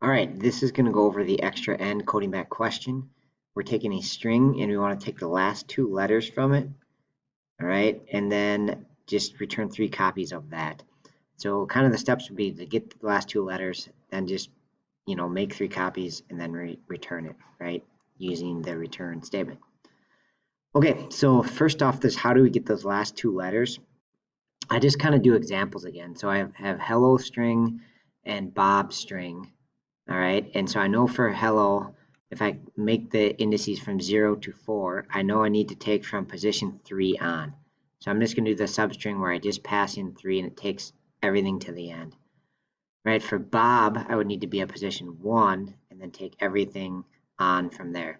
All right, this is going to go over the extraEnd coding back question. We're taking a string and we want to take the last two letters from it. All right, and then just return 3 copies of that. So kind of the steps would be to get the last 2 letters, then just make 3 copies and then return it, right, using the return statement. Okay, so first off, this how do we get those last 2 letters? I just kind of do examples again. So I have hello string and Bob string. All right, and so I know for hello, if I make the indices from 0 to 4, I know I need to take from position 3 on. So I'm just going to do the substring where I just pass in 3 and it takes everything to the end. Right, for Bob, I would need to be at position 1 and then take everything on from there.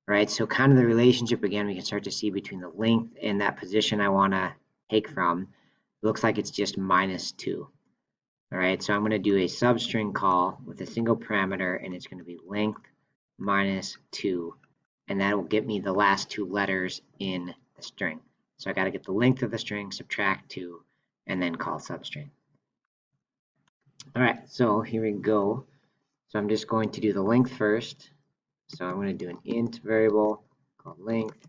Right, so kind of the relationship again we can start to see between the length and that position I want to take from. It looks like it's just -2. All right, so I'm going to do a substring call with a single parameter, and it's going to be length -2, and that will get me the last 2 letters in the string. So I got to get the length of the string, subtract 2, and then call substring. All right, so here we go. So I'm just going to do the length first. So I'm going to do an int variable called length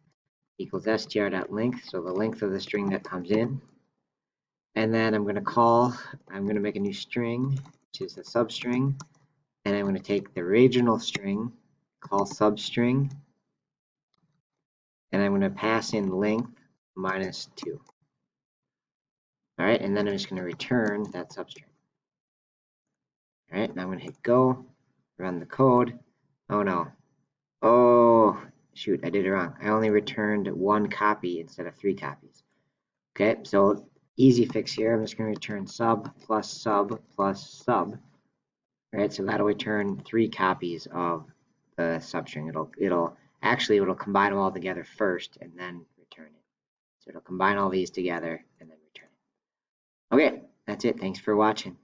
equals str.length, so the length of the string that comes in. And then I'm going to make a new string, which is a substring, and I'm going to take the original string, call substring, and I'm going to pass in length -2. All right, and then I'm just going to return that substring. All right, now I'm going to hit go, run the code. Oh no. Oh, shoot, I did it wrong. I only returned 1 copy instead of 3 copies. Okay, so easy fix here. I'm just going to return sub plus sub plus sub. Right, so that'll return 3 copies of the substring. It'll combine them all together first and then return it. So it'll combine all these together and then return it. Okay, that's it. Thanks for watching.